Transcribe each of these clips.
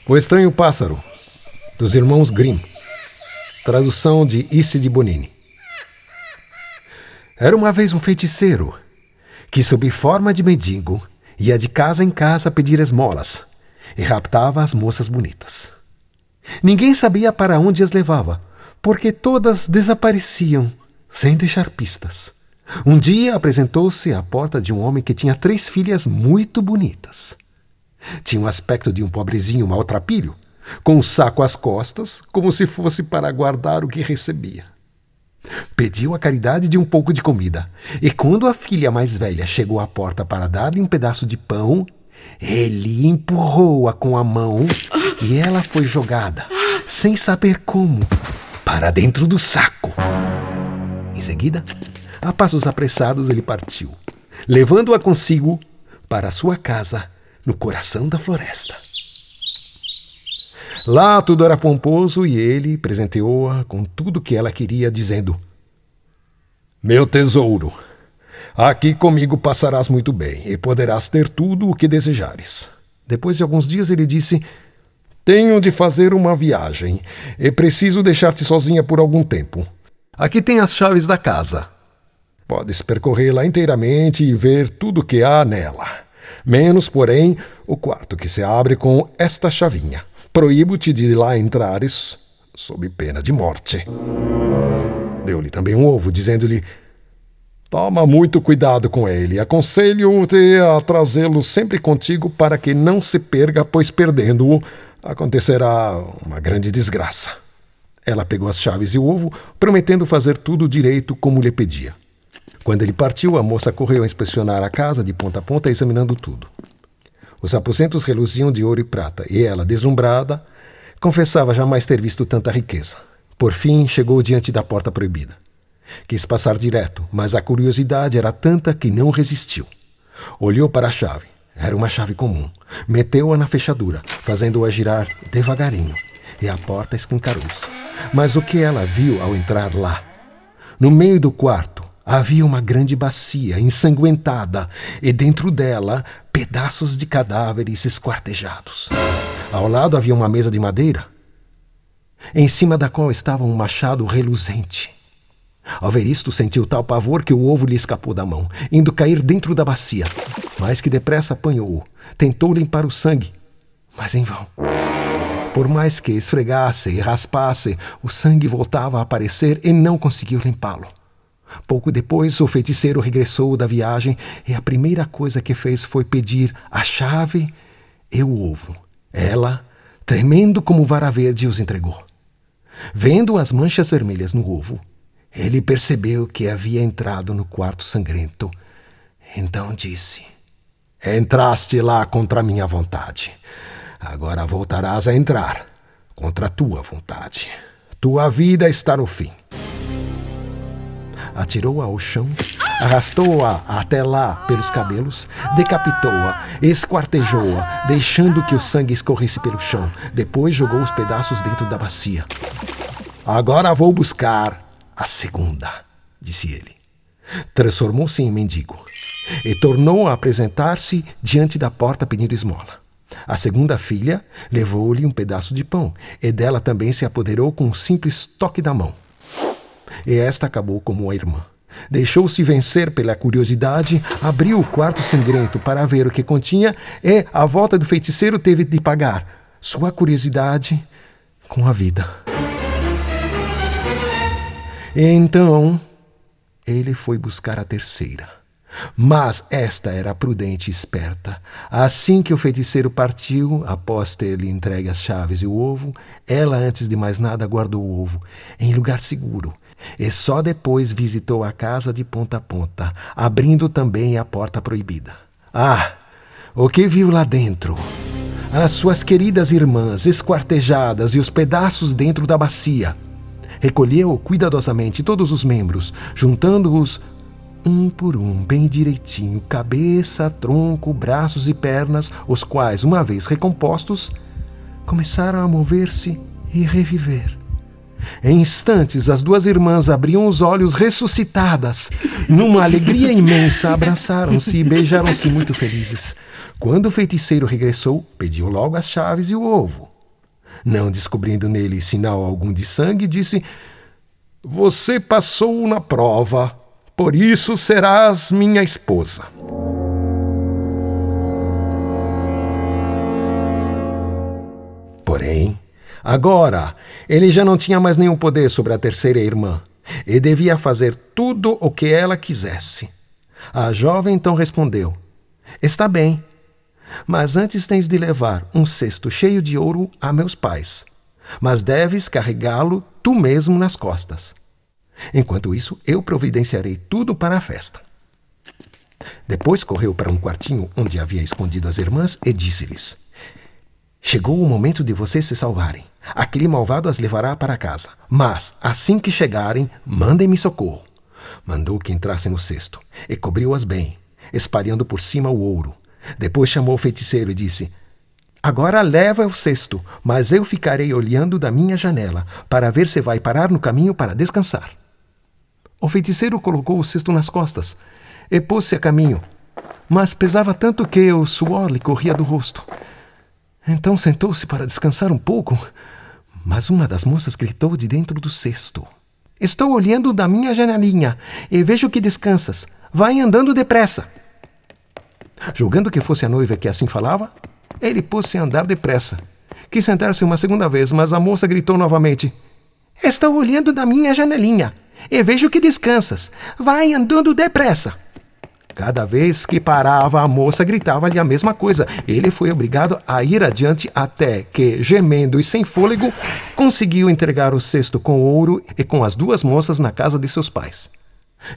O Estranho Pássaro, dos Irmãos Grimm. Tradução de Icide Bonini. Era uma vez um feiticeiro que, sob forma de mendigo, ia de casa em casa pedir esmolas e raptava as moças bonitas. Ninguém sabia para onde as levava, porque todas desapareciam sem deixar pistas. Um dia apresentou-se à porta de um homem que tinha 3 filhas muito bonitas. Tinha o aspecto de um pobrezinho maltrapilho, com um saco às costas, como se fosse para guardar o que recebia. Pediu a caridade de um pouco de comida, e quando a filha mais velha chegou à porta para dar-lhe um pedaço de pão, ele empurrou-a com a mão e ela foi jogada, sem saber como, para dentro do saco. Em seguida, a passos apressados ele partiu, levando-a consigo para sua casa no coração da floresta. Lá tudo era pomposo e ele presenteou-a com tudo que ela queria, dizendo: "Meu tesouro, aqui comigo passarás muito bem e poderás ter tudo o que desejares." Depois de alguns dias ele disse: "Tenho de fazer uma viagem e preciso deixar-te sozinha por algum tempo. Aqui tem as chaves da casa. Podes percorrê-la inteiramente e ver tudo o que há nela. Menos, porém, o quarto que se abre com esta chavinha. Proíbo-te de lá entrares, sob pena de morte." Deu-lhe também um ovo, dizendo-lhe: "Toma muito cuidado com ele. Aconselho-te a trazê-lo sempre contigo para que não se perca, pois perdendo-o, acontecerá uma grande desgraça." Ela pegou as chaves e o ovo, prometendo fazer tudo direito como lhe pedia. Quando ele partiu, a moça correu a inspecionar a casa de ponta a ponta, examinando tudo. Os aposentos reluziam de ouro e prata, e ela, deslumbrada, confessava jamais ter visto tanta riqueza. Por fim, chegou diante da porta proibida. Quis passar direto, mas a curiosidade era tanta que não resistiu. Olhou para a chave. Era uma chave comum. Meteu-a na fechadura, fazendo-a girar devagarinho, e a porta escancarou-se. Mas o que ela viu ao entrar lá? No meio do quarto, havia uma grande bacia ensanguentada e dentro dela pedaços de cadáveres esquartejados. Ao lado havia uma mesa de madeira, em cima da qual estava um machado reluzente. Ao ver isto, sentiu tal pavor que o ovo lhe escapou da mão, indo cair dentro da bacia. Mas que depressa apanhou-o. Tentou limpar o sangue, mas em vão. Por mais que esfregasse e raspasse, o sangue voltava a aparecer e não conseguiu limpá-lo. Pouco depois, o feiticeiro regressou da viagem e a primeira coisa que fez foi pedir a chave e o ovo. Ela, tremendo como vara verde, os entregou. Vendo as manchas vermelhas no ovo, ele percebeu que havia entrado no quarto sangrento. Então disse: "Entraste lá contra minha vontade. Agora voltarás a entrar contra a tua vontade. Tua vida está no fim." Atirou-a ao chão, arrastou-a até lá pelos cabelos, decapitou-a, esquartejou-a, deixando que o sangue escorresse pelo chão. Depois jogou os pedaços dentro da bacia. "Agora vou buscar a segunda", disse ele. Transformou-se em mendigo e tornou a apresentar-se diante da porta pedindo esmola. A segunda filha levou-lhe um pedaço de pão e dela também se apoderou com um simples toque da mão. E esta acabou como a irmã. Deixou-se vencer pela curiosidade, abriu o quarto sangrento para ver o que continha e, à volta do feiticeiro, teve de pagar sua curiosidade com a vida. E então, ele foi buscar a terceira. Mas esta era prudente e esperta. Assim que o feiticeiro partiu, após ter-lhe entregue as chaves e o ovo, ela, antes de mais nada, guardou o ovo em lugar seguro. E só depois visitou a casa de ponta a ponta, abrindo também a porta proibida. Ah, o que viu lá dentro? As suas queridas irmãs esquartejadas e os pedaços dentro da bacia. Recolheu cuidadosamente todos os membros, juntando-os um por um, bem direitinho, cabeça, tronco, braços e pernas, os quais, uma vez recompostos, começaram a mover-se e reviver. Em instantes, as duas irmãs abriam os olhos ressuscitadas. Numa alegria imensa, abraçaram-se e beijaram-se muito felizes. Quando o feiticeiro regressou, pediu logo as chaves e o ovo. Não descobrindo nele sinal algum de sangue, disse: Você passou na prova, por isso serás minha esposa. Porém, agora, ele já não tinha mais nenhum poder sobre a terceira irmã e devia fazer tudo o que ela quisesse. A jovem então respondeu: Está bem, mas antes tens de levar um cesto cheio de ouro a meus pais, mas deves carregá-lo tu mesmo nas costas. Enquanto isso, eu providenciarei tudo para a festa. Depois correu para um quartinho onde havia escondido as irmãs e disse-lhes: Chegou o momento de vocês se salvarem. Aquele malvado as levará para casa. Mas, assim que chegarem, mandem-me socorro. Mandou que entrassem no cesto e cobriu-as bem, espalhando por cima o ouro. Depois chamou o feiticeiro e disse: Agora leva o cesto, mas eu ficarei olhando da minha janela para ver se vai parar no caminho para descansar. O feiticeiro colocou o cesto nas costas e pôs-se a caminho, mas pesava tanto que o suor lhe corria do rosto. Então sentou-se para descansar um pouco, mas uma das moças gritou de dentro do cesto: Estou olhando da minha janelinha e vejo que descansas. Vai andando depressa. Julgando que fosse a noiva que assim falava, ele pôs-se a andar depressa. Quis sentar-se uma segunda vez, mas a moça gritou novamente: Estou olhando da minha janelinha e vejo que descansas. Vai andando depressa. Cada vez que parava, a moça gritava-lhe a mesma coisa. Ele foi obrigado a ir adiante até que, gemendo e sem fôlego, conseguiu entregar o cesto com ouro e com as duas moças na casa de seus pais.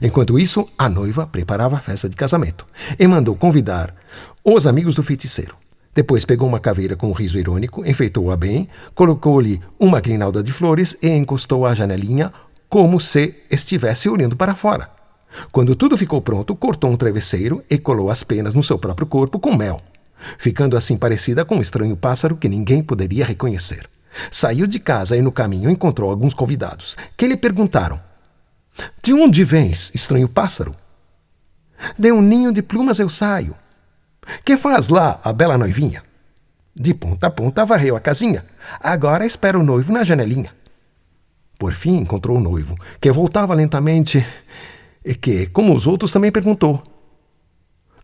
Enquanto isso, a noiva preparava a festa de casamento e mandou convidar os amigos do feiticeiro. Depois pegou uma caveira com um riso irônico, enfeitou-a bem, colocou-lhe uma grinalda de flores e encostou à janelinha como se estivesse olhando para fora. Quando tudo ficou pronto, cortou um travesseiro e colou as penas no seu próprio corpo com mel, ficando assim parecida com um estranho pássaro que ninguém poderia reconhecer. Saiu de casa e no caminho encontrou alguns convidados, que lhe perguntaram: De onde vens, estranho pássaro? De um ninho de plumas eu saio. Que faz lá a bela noivinha? De ponta a ponta varreu a casinha. Agora espera o noivo na janelinha. Por fim encontrou o noivo, que voltava lentamente e que, como os outros, também perguntou: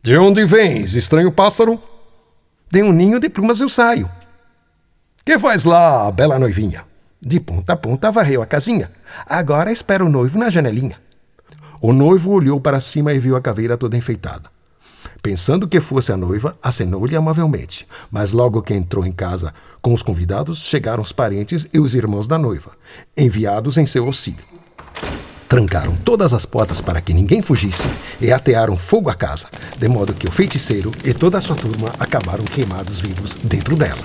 De onde vens, estranho pássaro? De um ninho de plumas eu saio. Que faz lá a bela noivinha? De ponta a ponta varreu a casinha. Agora espera o noivo na janelinha. O noivo olhou para cima e viu a caveira toda enfeitada. Pensando que fosse a noiva, acenou-lhe amavelmente. Mas logo que entrou em casa com os convidados, chegaram os parentes e os irmãos da noiva, enviados em seu auxílio. Trancaram todas as portas para que ninguém fugisse e atearam fogo à casa, de modo que o feiticeiro e toda a sua turma acabaram queimados vivos dentro dela.